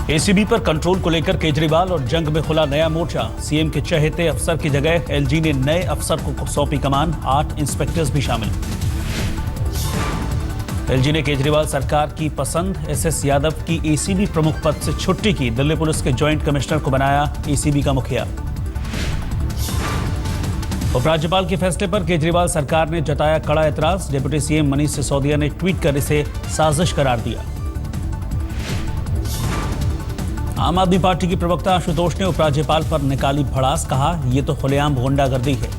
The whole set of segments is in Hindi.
एसीबी पर कंट्रोल को लेकर केजरीवाल और जंग में खुला नया मोर्चा। सीएम के चहेते अफसर की जगह एलजी ने नए अफसर को सौंपी कमान, 8 इंस्पेक्टर्स भी शामिल। एलजी ने केजरीवाल सरकार की पसंद एसएस यादव की एसीबी प्रमुख पद से छुट्टी की। दिल्ली पुलिस के जॉइंट कमिश्नर को बनाया एसीबी का मुखिया। उपराज्यपाल के फैसले पर केजरीवाल सरकार ने जताया कड़ा एतराज। डिप्टी सीएम मनीष सिसोदिया ने ट्वीट कर इसे साजिश करार दिया। आम आदमी पार्टी की प्रवक्ता आशुतोष ने उपराज्यपाल पर निकाली भड़ास, कहा यह तो खुलेआम गुंडागर्दी है।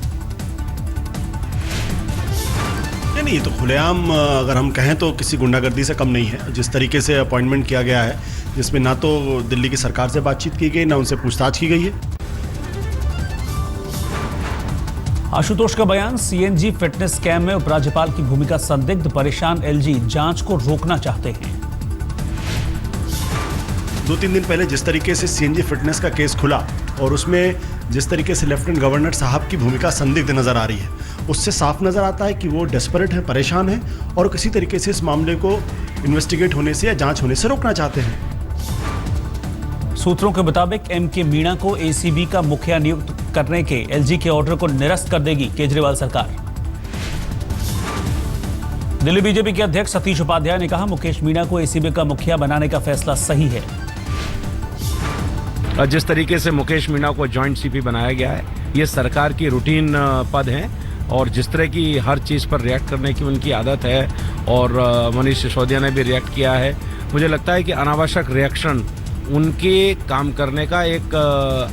नहीं, ये तो खुलेआम अगर हम कहें तो किसी गुंडागर्दी से कम नहीं है। जिस तरीके से अपॉइंटमेंट किया गया है, जिसमें ना तो दिल्ली की सरकार से बातचीत की गई, ना उनसे पूछताछ की गई है। आशुतोष का बयान, सीएनजी फिटनेस स्कैम में उपराज्यपाल की भूमिका संदिग्ध, परेशान एलजी जांच को रोकना चाहते हैं। 2-3 दिन पहले जिस तरीके से सीएनजी फिटनेस का केस खुला और उसमें जिस तरीके से लेफ्टिनेंट गवर्नर साहब की भूमिका संदिग्ध नजर आ रही है, उससे साफ नजर आता है कि वो डेस्परेट है, परेशान है और किसी तरीके से इस मामले को इन्वेस्टिगेट होने से या जांच होने से रोकना चाहते हैं। सूत्रों के मुताबिक एमके मीणा को एसीबी का मुखिया नियुक्त करने के एलजी के ऑर्डर को निरस्त कर देगी केजरीवाल सरकार। दिल्ली बीजेपी के अध्यक्ष सतीश उपाध्याय ने कहा, मुकेश मीणा को एसीबी का मुखिया बनाने का फैसला सही है। जिस तरीके से मुकेश मीणा को जॉइंट सीपी बनाया गया है, ये सरकार की रूटीन पद हैं और जिस तरह की हर चीज़ पर रिएक्ट करने की उनकी आदत है और मनीष सिसोदिया ने भी रिएक्ट किया है। मुझे लगता है कि अनावश्यक रिएक्शन उनके काम करने का एक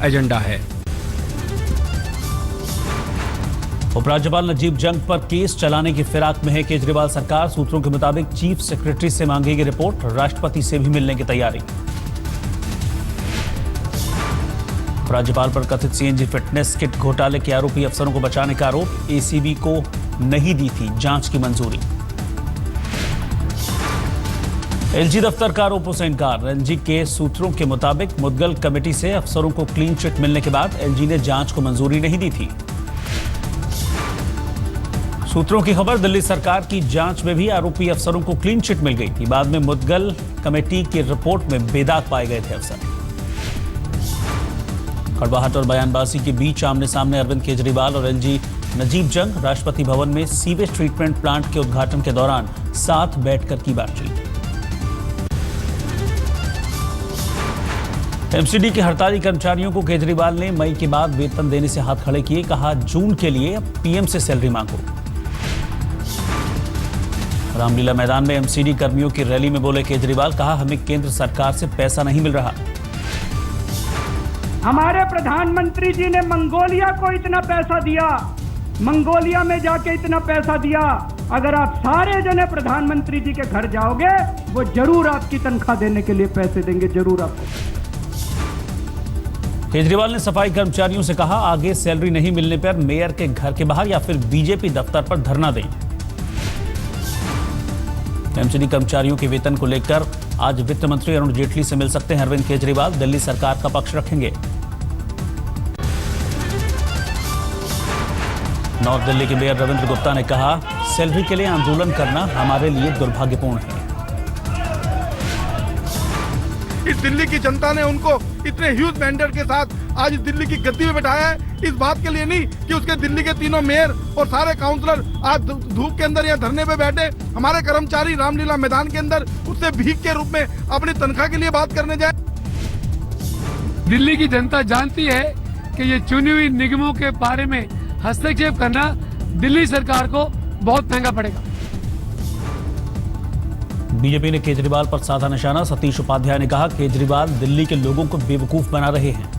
एजेंडा है। उपराज्यपाल नजीब जंग पर केस चलाने की फिराक में है केजरीवाल सरकार। सूत्रों के मुताबिक चीफ सेक्रेटरी से मांगेगी रिपोर्ट, राष्ट्रपति से भी मिलने की तैयारी। राज्यपाल पर कथित सीएनजी फिटनेस किट घोटाले के आरोपी अफसरों को बचाने का आरोप, एसीबी को नहीं दी थी जांच की मंजूरी। एलजी दफ्तर का आरोपों से इनकार। एलजी के सूत्रों के मुताबिक मुद्गल कमेटी से अफसरों को क्लीन चिट मिलने के बाद एलजी ने जांच को मंजूरी नहीं दी थी। सूत्रों की खबर, दिल्ली सरकार की जांच में भी आरोपी अफसरों को क्लीन चिट मिल गई थी। बाद में मुद्गल कमेटी की रिपोर्ट में बेदाग पाए गए थे अफसर। कड़वाहट और बयानबाजी के बीच आमने सामने अरविंद केजरीवाल और एलजी नजीब जंग। राष्ट्रपति भवन में सीवेज ट्रीटमेंट प्लांट के उद्घाटन के दौरान साथ बैठकर की बातचीत। एमसीडी के हड़ताली कर्मचारियों को केजरीवाल ने मई के बाद वेतन देने से हाथ खड़े किए, कहा जून के लिए पीएम से सैलरी मांगो। रामलीला मैदान में एमसीडी कर्मियों की रैली में बोले केजरीवाल, कहा हमें केंद्र सरकार से पैसा नहीं मिल रहा। हमारे प्रधानमंत्री जी ने मंगोलिया को इतना पैसा दिया, मंगोलिया में जाके इतना पैसा दिया। अगर आप सारे जने प्रधानमंत्री जी के घर जाओगे, वो जरूर आपकी तनख्वाह देने के लिए पैसे देंगे, जरूर आपको। केजरीवाल ने सफाई कर्मचारियों से कहा, आगे सैलरी नहीं मिलने पर मेयर के घर के बाहर या फिर बीजेपी दफ्तर पर धरना दें। एमसीडी कर्मचारियों के वेतन को लेकर आज वित्त मंत्री अरुण जेटली से मिल सकते हैं अरविंद केजरीवाल। दिल्ली सरकार का पक्ष रखेंगे। नॉर्थ दिल्ली के मेयर रविंद्र गुप्ता ने कहा, सैलरी के लिए आंदोलन करना हमारे लिए दुर्भाग्यपूर्ण है। इस दिल्ली की जनता ने उनको इतने ह्यूज मैंडेट के साथ आज दिल्ली की गद्दी में बैठाया है, इस बात के लिए नहीं कि उसके दिल्ली के तीनों मेयर और सारे काउंसलर आज धूप के अंदर या धरने पे बैठे। हमारे कर्मचारी रामलीला मैदान के अंदर उससे भीख के रूप में अपनी तनख्वाह के लिए बात करने जाए। दिल्ली की जनता जानती है कि ये चुनी हुई निगमों के बारे में हस्तक्षेप करना दिल्ली सरकार को बहुत महंगा पड़ेगा। बीजेपी ने केजरीवाल पर साधा निशाना। सतीश उपाध्याय ने कहा, केजरीवाल दिल्ली के लोगों को बेवकूफ बना रहे हैं।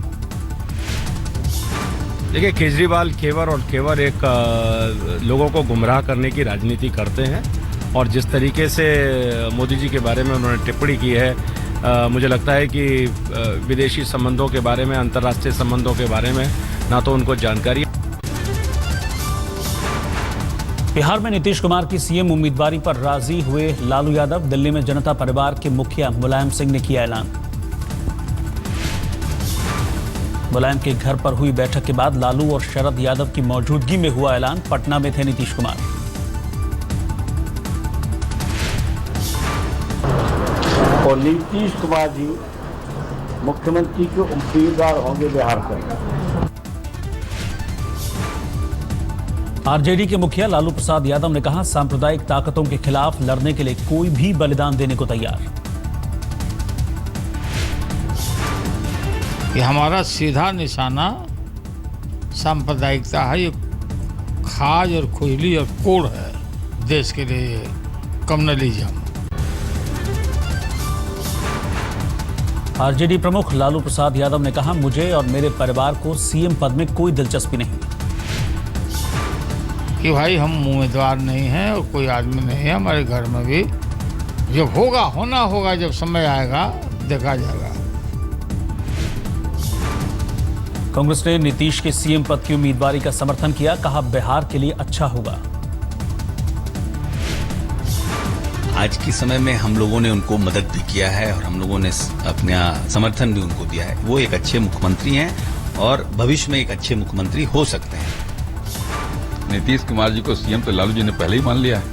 देखिए, केजरीवाल केवल और केवल एक लोगों को गुमराह करने की राजनीति करते हैं और जिस तरीके से मोदी जी के बारे में उन्होंने टिप्पणी की है, मुझे लगता है कि विदेशी संबंधों के बारे में, अंतर्राष्ट्रीय संबंधों के बारे में ना तो उनको जानकारी। बिहार में नीतीश कुमार की सीएम उम्मीदवारी पर राजी हुए लालू यादव। दिल्ली में जनता परिवार के मुखिया मुलायम सिंह ने किया ऐलान। मुलायम के घर पर हुई बैठक के बाद लालू और शरद यादव की मौजूदगी में हुआ ऐलान। पटना में थे नीतीश कुमार। और नीतीश कुमार जी मुख्यमंत्री के उम्मीदवार होंगे बिहार से। आरजेडी के मुखिया लालू प्रसाद यादव ने कहा, सांप्रदायिक ताकतों के खिलाफ लड़ने के लिए कोई भी बलिदान देने को तैयार। कि हमारा सीधा निशाना सांप्रदायिकता है, ये खाज और खुजली और कोड़ है देश के लिए, कम्युनलिज्म। आरजेडी प्रमुख लालू प्रसाद यादव ने कहा, मुझे और मेरे परिवार को सीएम पद में कोई दिलचस्पी नहीं कि भाई हम उम्मीदवार नहीं हैं और कोई आदमी नहीं है हमारे घर में भी। जब होगा, होना होगा, जब समय आएगा देखा जाएगा। कांग्रेस ने नीतीश के सीएम पद की उम्मीदवारी का समर्थन किया, कहा बिहार के लिए अच्छा होगा। आज के समय में हम लोगों ने उनको मदद भी किया है और हम लोगों ने अपना समर्थन भी उनको दिया है। वो एक अच्छे मुख्यमंत्री हैं और भविष्य में एक अच्छे मुख्यमंत्री हो सकते हैं। नीतीश कुमार जी को सीएम तो लालू जी ने पहले ही मान लिया है।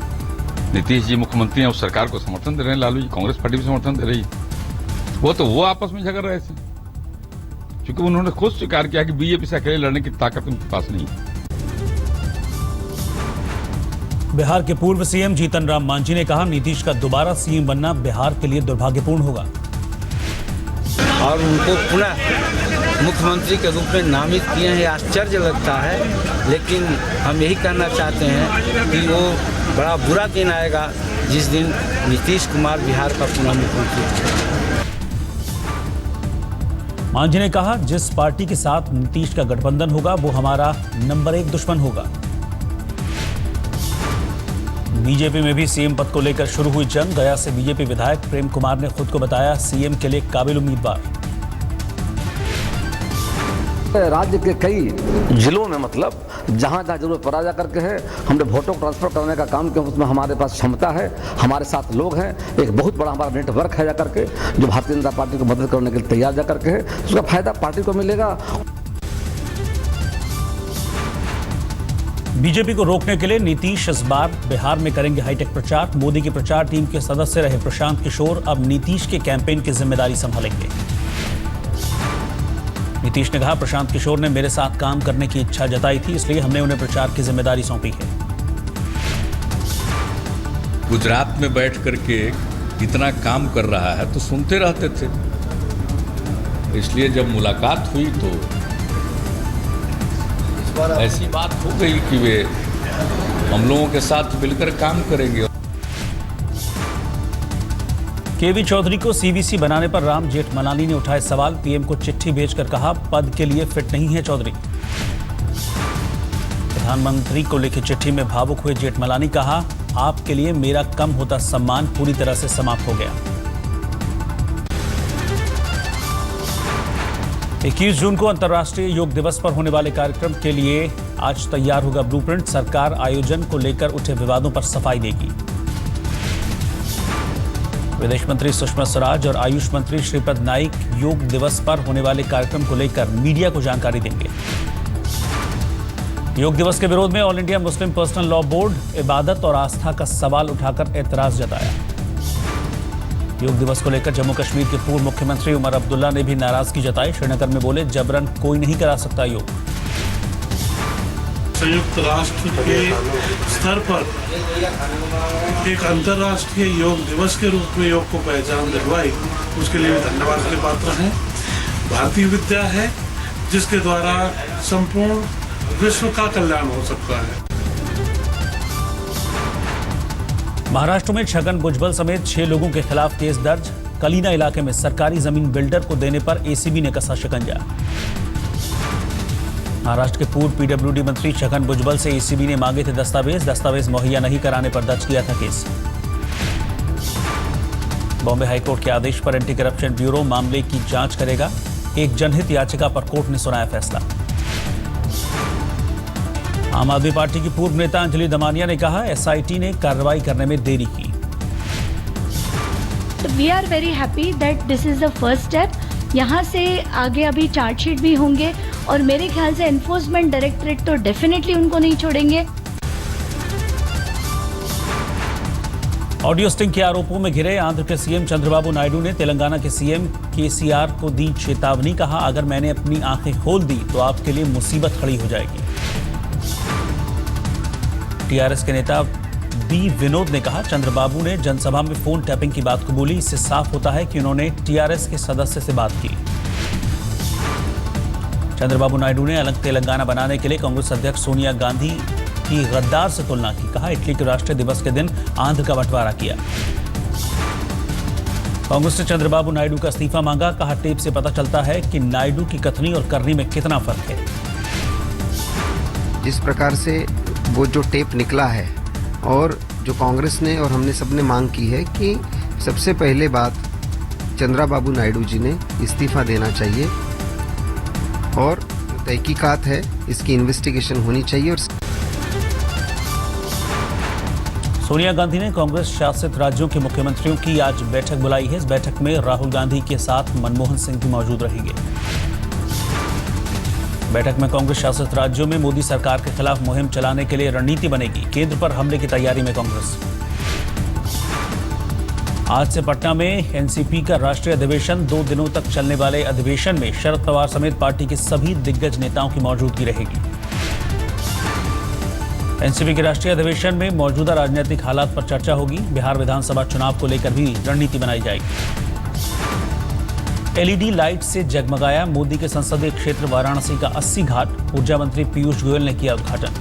नीतीश जी मुख्यमंत्री हैं, उस सरकार को समर्थन दे रहे हैं लालू जी, कांग्रेस पार्टी भी समर्थन दे रही है। वो आपस में झगड़ रहे थे क्योंकि उन्होंने खुद स्वीकार किया कि बीजेपी से अकेले लड़ने की ताकत उनके पास नहीं है। बिहार के पूर्व सीएम जीतन राम मांझी ने कहा, नीतीश का दोबारा सीएम बनना बिहार के लिए दुर्भाग्यपूर्ण होगा और उनको पुनः मुख्यमंत्री के रूप में नामित किए हैं। आश्चर्य लगता है, लेकिन हम यही कहना चाहते हैं कि वो बड़ा बुरा दिन आएगा जिस दिन नीतीश कुमार बिहार का पुनः मुख्यमंत्री। मांझी ने कहा, जिस पार्टी के साथ नीतीश का गठबंधन होगा वो हमारा नंबर 1 दुश्मन होगा। बीजेपी में भी सीएम पद को लेकर शुरू हुई जंग। गया से बीजेपी विधायक प्रेम कुमार ने खुद को बताया सीएम के लिए काबिल उम्मीदवार। राज्य के कई जिलों में मतलब जहां जरूरत पड़ा जा करके है, हमने वोटों को ट्रांसफर करने का काम किया। उसमें हमारे पास क्षमता है, हमारे साथ लोग हैं, एक बहुत बड़ा हमारा नेटवर्क है जा करके जो भारतीय जनता पार्टी को मदद करने के लिए तैयार जा करके है। उसका फायदा पार्टी को मिलेगा। बीजेपी को रोकने के लिए नीतीश इस बार बिहार में करेंगे हाईटेक प्रचार। मोदी की प्रचार टीम के सदस्य रहे प्रशांत किशोर अब नीतीश के कैंपेन की जिम्मेदारी संभालेंगे। नीतीश ने कहा, प्रशांत किशोर ने मेरे साथ काम करने की इच्छा जताई थी, इसलिए हमने उन्हें प्रचार की जिम्मेदारी सौंपी है। गुजरात में बैठ करके इतना काम कर रहा है तो सुनते रहते थे, इसलिए जब मुलाकात हुई तो ऐसी बात हो गई कि वे हम लोगों के साथ मिलकर काम करेंगे। केवी चौधरी को सीवीसी बनाने पर राम जेठमलानी ने उठाए सवाल। पीएम को चिट्ठी भेजकर कहा, पद के लिए फिट नहीं है चौधरी। प्रधानमंत्री को लिखी चिट्ठी में भावुक हुए जेठमलानी, कहा, आपके लिए मेरा कम होता सम्मान पूरी तरह से समाप्त हो गया। 21 जून को अंतर्राष्ट्रीय योग दिवस पर होने वाले कार्यक्रम के लिए आज तैयार होगा ब्लूप्रिंट। सरकार आयोजन को लेकर उठे विवादों पर सफाई देगी। विदेश मंत्री सुषमा स्वराज और आयुष मंत्री श्रीपद नाइक योग दिवस पर होने वाले कार्यक्रम को लेकर मीडिया को जानकारी देंगे। योग दिवस के विरोध में all India Muslim personal law board इबादत और आस्था का सवाल उठाकर एतराज जताया। योग दिवस को लेकर जम्मू कश्मीर के पूर्व मुख्यमंत्री उमर अब्दुल्ला ने भी नाराजगी जताई। श्रीनगर में बोले, जबरन कोई नहीं करा सकता योग। संयुक्त राष्ट्र के स्तर पर एक अंतर्राष्ट्रीय योग दिवस के रूप में योग को पहचान दिलवाई, उसके लिए धन्यवाद के पात्र हैं। भारतीय विद्या है जिसके द्वारा संपूर्ण विश्व का कल्याण हो सकता है। महाराष्ट्र में छगन भुजबल समेत 6 लोगों के खिलाफ केस दर्ज। कलीना इलाके में सरकारी जमीन बिल्डर को देने पर एसीबी ने कसा शिकंजा। महाराष्ट्र के पूर्व पीडब्ल्यूडी मंत्री छगन भुजबल से एसीबी ने मांगे थे दस्तावेज मुहैया नहीं कराने पर दर्ज किया था केस। बॉम्बे हाईकोर्ट के आदेश पर एंटी करप्शन ब्यूरो मामले की जांच करेगा। एक जनहित याचिका पर कोर्ट ने सुनाया फैसला। आम आदमी पार्टी की पूर्व नेता अंजलि दमानिया ने कहा, एसआईटी ने कार्रवाई करने में देरी की। We are very happy that this is the first step. यहाँ से आगे अभी चार्जशीट भी होंगे और मेरे ख्याल से एनफोर्समेंट डायरेक्टरेट तो डेफिनेटली उनको नहीं छोड़ेंगे। ऑडियो स्टिंग के आरोपों में घिरे आंध्र के सीएम चंद्रबाबू नायडू ने तेलंगाना के सीएम केसीआर को दी चेतावनी। कहा, अगर मैंने अपनी आंखें खोल दी तो आपके लिए मुसीबत खड़ी हो जाएगी। टीआरएस के नेता बी विनोद ने कहा, चंद्रबाबू ने जनसभा में फोन टैपिंग की बात कबूली। इससे साफ होता है कि उन्होंने टीआरएस के सदस्य से बात की। चंद्रबाबू नायडू ने अलग तेलंगाना बनाने के लिए कांग्रेस अध्यक्ष सोनिया गांधी की गद्दार से तुलना की। कहा, इटली के राष्ट्रीय दिवस के दिन आंध्र का बंटवारा किया। कांग्रेस ने चंद्रबाबू नायडू का इस्तीफा मांगा। कहा, टेप से पता चलता है कि नायडू की कथनी और करनी में कितना फर्क है। जिस प्रकार से वो जो टेप निकला है और जो कांग्रेस ने और हमने सबने मांग की है कि सबसे पहले बात चंद्रबाबू नायडू जी ने इस्तीफा देना चाहिए और तहकीकात है इसकी इन्वेस्टिगेशन होनी चाहिए। और सोनिया गांधी ने कांग्रेस शासित राज्यों के मुख्यमंत्रियों की आज बैठक बुलाई है। इस बैठक में राहुल गांधी के साथ मनमोहन सिंह भी मौजूद रहेंगे। बैठक में कांग्रेस शासित राज्यों में मोदी सरकार के खिलाफ मुहिम चलाने के लिए रणनीति बनेगी। केंद्र पर हमले की तैयारी में कांग्रेस। आज से पटना में एनसीपी का राष्ट्रीय अधिवेशन। 2 दिनों तक चलने वाले अधिवेशन में शरद पवार समेत पार्टी के सभी दिग्गज नेताओं की मौजूदगी रहेगी। एनसीपी के राष्ट्रीय अधिवेशन में मौजूदा राजनीतिक हालात पर चर्चा होगी। बिहार विधानसभा चुनाव को लेकर भी रणनीति बनाई जाएगी। एलईडी लाइट से जगमगाया मोदी के संसदीय क्षेत्र वाराणसी का 80 घाट। ऊर्जा मंत्री पीयूष गोयल ने किया उद्घाटन।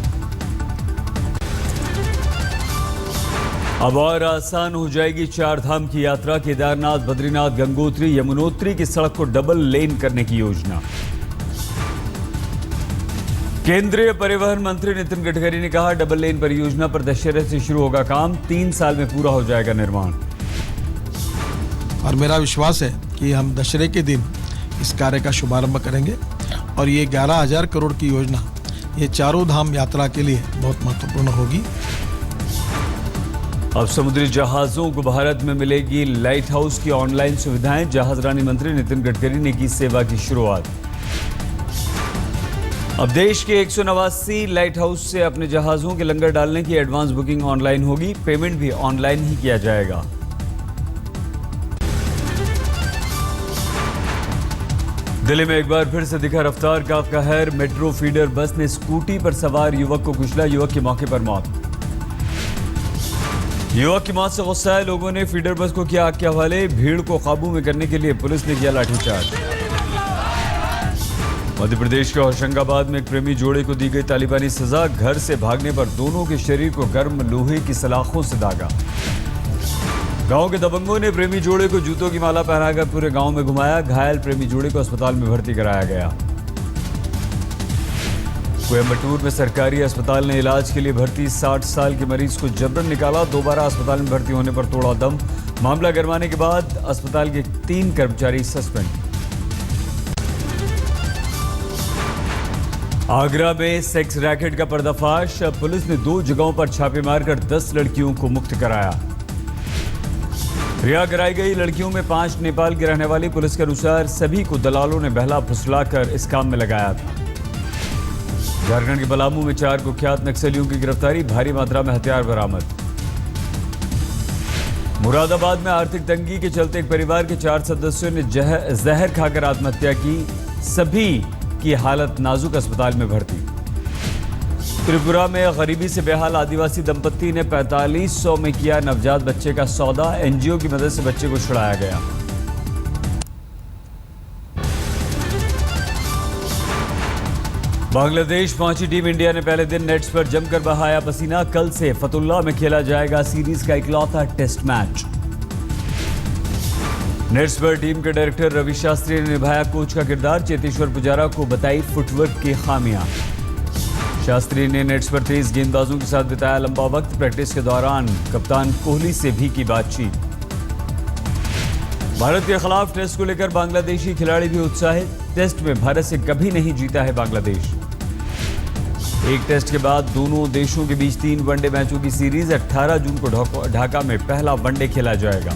अब और आसान हो जाएगी 4 धाम की यात्रा। केदारनाथ, बद्रीनाथ, गंगोत्री, यमुनोत्री की सड़क को डबल लेन करने की योजना। केंद्रीय परिवहन मंत्री नितिन गडकरी ने कहा, डबल लेन परियोजना पर दशहरे से शुरू होगा काम। 3 साल में पूरा हो जाएगा निर्माण। और मेरा विश्वास है कि हम दशहरे के दिन इस कार्य का शुभारंभ करेंगे और ये 11,000 करोड़ की योजना ये 4 धाम यात्रा के लिए बहुत महत्वपूर्ण होगी। अब समुद्री जहाजों को भारत में मिलेगी लाइट हाउस की ऑनलाइन सुविधाएं। जहाजरानी मंत्री नितिन गडकरी ने की सेवा की शुरुआत। अब देश के 189 लाइट हाउस से अपने जहाजों के लंगर डालने की एडवांस बुकिंग ऑनलाइन होगी। पेमेंट भी ऑनलाइन ही किया जाएगा। दिल्ली में एक बार फिर से दिखा रफ्तार का कहर। मेट्रो फीडर बस ने स्कूटी पर सवार युवक को कुचला। युवक की मौके पर मौत। युवक की मौत से गुस्सा है लोगों ने फीडर बस को किया आग के हवाले। भीड़ को काबू में करने के लिए पुलिस ने किया लाठीचार्ज। मध्य प्रदेश के होशंगाबाद में एक प्रेमी जोड़े को दी गई तालिबानी सजा। घर से भागने पर दोनों के शरीर को गर्म लोहे की सलाखों से दागा। गांव के दबंगों ने प्रेमी जोड़े को जूतों की माला पहनाकर पूरे गांव में घुमाया। घायल प्रेमी जोड़े को अस्पताल में भर्ती कराया गया। कोयम्बटूर में सरकारी अस्पताल ने इलाज के लिए भर्ती 60 साल के मरीज को जबरन निकाला। दोबारा अस्पताल में भर्ती होने पर तोड़ा दम। मामला गरमाने के बाद अस्पताल के 3 कर्मचारी सस्पेंड। आगरा में सेक्स रैकेट का पर्दाफाश। पुलिस ने 2 जगहों पर छापे मारकर 10 लड़कियों को मुक्त कराया। रिहा कराई गई लड़कियों में 5 नेपाल की रहने वाली। पुलिस के अनुसार सभी को दलालों ने बहला फुसलाकर इस काम में लगाया था। झारखंड के पलामू में 4 कुख्यात नक्सलियों की गिरफ्तारी। भारी मात्रा में हथियार बरामद। मुरादाबाद में आर्थिक तंगी के चलते एक परिवार के 4 सदस्यों ने जहर खाकर आत्महत्या की। सभी की हालत नाजुक, अस्पताल में भर्ती। त्रिपुरा में गरीबी से बेहाल आदिवासी दंपत्ति ने 4500 में किया नवजात बच्चे का सौदा। एनजीओ की मदद से बच्चे को छुड़ाया गया। बांग्लादेश पहुंची टीम इंडिया ने पहले दिन नेट्स पर जमकर बहाया पसीना। कल से फतुल्ला में खेला जाएगा सीरीज का इकलौता टेस्ट मैच। नेट्स पर टीम के डायरेक्टर रवि शास्त्री ने निभाया कोच का किरदार। चेतेश्वर पुजारा को बताई फुटवर्क की खामियां। शास्त्री ने नेट्स पर तेज गेंदबाजों के साथ बिताया लंबा वक्त। प्रैक्टिस के दौरान कप्तान कोहली से भी की बातचीत। भारत के खिलाफ टेस्ट को लेकर बांग्लादेशी खिलाड़ी भी उत्साहित। टेस्ट में भारत से कभी नहीं जीता है बांग्लादेश। एक टेस्ट के बाद दोनों देशों के बीच 3 वनडे मैचों की सीरीज 18 जून को ढाका में पहला वनडे खेला जाएगा।